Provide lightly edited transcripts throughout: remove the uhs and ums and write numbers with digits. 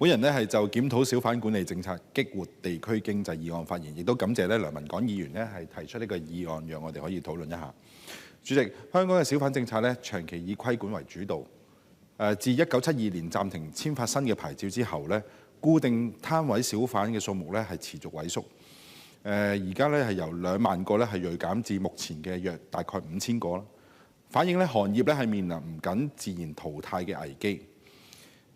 本人咧係就檢討小販管理政策、激活地區經濟議案發言，亦都感謝咧梁文廣議員咧係提出呢個議案，讓我哋可以討論一下。主席，香港嘅小販政策咧長期以規管為主導。自1972年暫停簽發新嘅牌照之後咧，固定攤位小販嘅數目咧係持續萎縮。而家咧係由2萬個咧係銳減至目前嘅約大概5000個啦，反映咧行業咧係面臨唔緊自然淘汰嘅危機。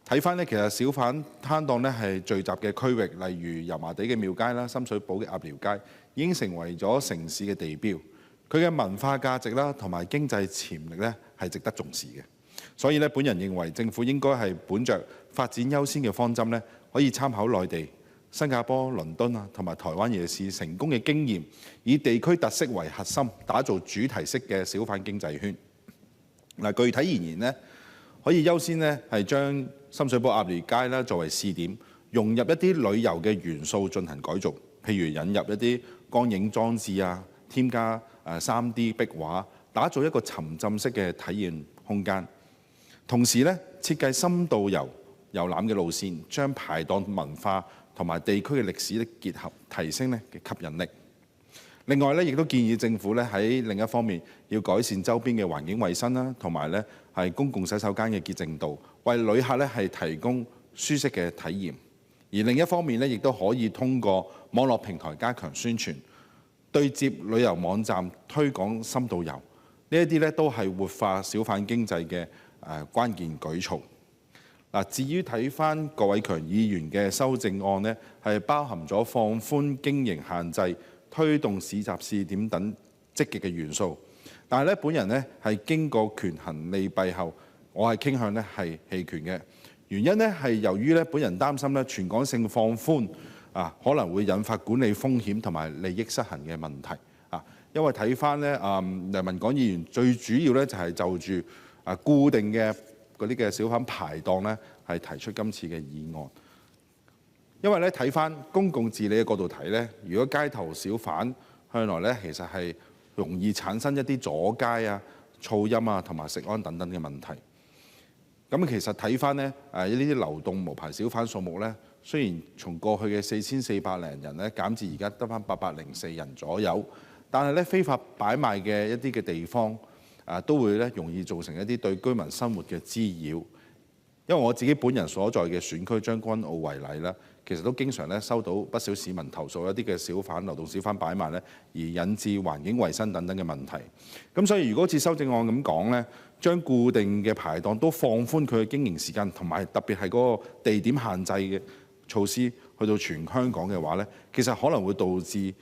睇翻咧，其實小販攤檔咧係聚集嘅區域，例如油麻地嘅廟街啦、深水埗嘅鴨寮街，已經成為咗城市嘅地標。佢嘅文化價值啦同埋經濟潛力咧係值得重視嘅。所以咧，本人認為政府應該係本着發展優先嘅方針咧，可以參考內地、新加坡、倫敦啊同埋台灣夜市成功嘅經驗，以地區特色為核心，打造主題式嘅小販經濟圈。具體而言呢，可以優先咧係將深水埗鴨寮街啦作為試點，融入一啲旅遊嘅元素進行改造，譬如引入一啲光影裝置啊，添加3D 壁畫，打造一個沉浸式嘅體驗空間。同時咧，設計深度遊覽嘅路線，將排檔文化同埋地區嘅歷史結合，提升咧嘅吸引力。另外咧，亦都建議政府咧喺另一方面要改善周邊嘅環境衛生啦，同埋咧係公共洗手間嘅潔淨度，為旅客咧係提供舒適嘅體驗。而另一方面咧，亦都可以通過網絡平台加強宣傳，對接旅遊網站推廣深度遊，呢一啲咧都係活化小販經濟嘅關鍵舉措。至於睇翻郭偉強議員嘅修正案呢，係包含咗放寬經營限制、推動市集試點等積極嘅元素。但係咧，本人呢係經過權衡利弊後，我係傾向呢係棄權嘅。原因呢係由於咧，本人擔心咧全港性放寬可能會引發管理風險同埋利益失衡嘅問題。因為睇翻咧梁文廣議員最主要咧就係就住固定嘅嗰啲嘅小販排檔咧，係提出今次嘅議案。因為咧睇翻公共治理嘅角度睇咧，如果街頭小販向來咧其實係容易產生一啲阻街啊、噪音啊同埋食安等等嘅問題。咁其實睇翻咧呢啲流動無牌小販數目咧，雖然從過去嘅4400零人咧減至而家得翻804人左右，但係咧非法擺賣嘅一啲嘅地方都會咧容易造成一啲對居民生活嘅滋擾。因為我自己本人所在嘅選區將軍澳為例啦，其實都經常咧收到不少市民投訴一啲嘅小販、流動小販擺賣咧，而引致環境衛生等等嘅問題。咁所以如果好似修正案咁講咧，將固定嘅排檔都放寬佢嘅經營時間，同埋特別係嗰個地點限制嘅措施，去到全香港嘅話咧，其實可能會導致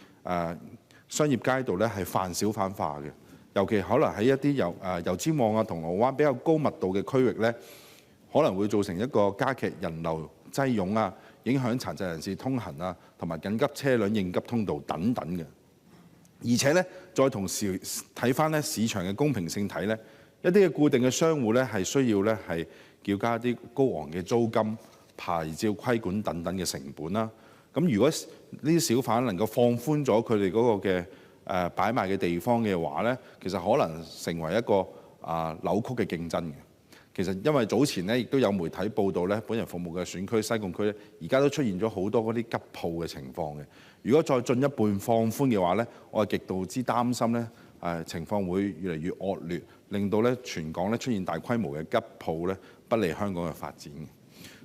商業街道咧係泛小販化嘅。尤其可能喺一啲油尖旺啊、銅鑼灣比較高密度嘅區域咧，可能會造成一個加劇人流擠擁啊，影響殘疾人士通行啊，同埋緊急車輛應急通道等等嘅。而且咧，再同時睇翻咧市場嘅公平性睇咧，一啲嘅固定嘅商戶咧係需要咧係繳交一啲高昂嘅租金、牌照規管等等嘅成本啦。咁如果呢啲小販能夠放寬咗佢哋嗰個嘅擺賣嘅地方嘅話咧，其實可能成為一個扭曲嘅競爭嘅。其實因為早前咧亦都有媒體報道咧，本人服務嘅選區西貢區咧，而家都出現咗好多嗰啲吉鋪嘅情況嘅。如果再進一步放寬嘅話咧，我係極度之擔心咧情況會越嚟越惡劣，令到咧全港咧出現大規模嘅吉鋪咧，不利香港嘅發展嘅。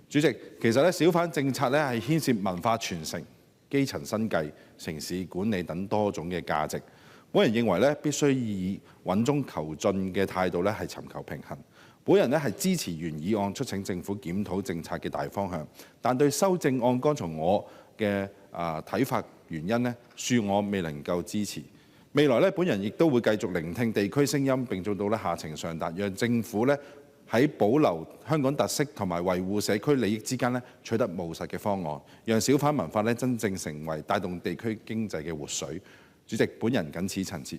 主席，其實咧小販政策咧係牽涉文化傳承、基層生計、城市管理等多種嘅價值。本人認為咧，必須以穩中求進嘅態度咧，係尋求平衡。本人咧係支持原議案，促請政府檢討政策嘅大方向，但對修正案剛才我嘅睇法原因咧，恕我未能夠支持。未來咧，本人亦都會繼續聆聽地區聲音，並做到咧下情上達，讓政府咧喺保留香港特色同埋維護社區利益之間咧取得務實嘅方案，讓小販文化咧真正成為帶動地區經濟嘅活水。主席，本人謹此陳辭。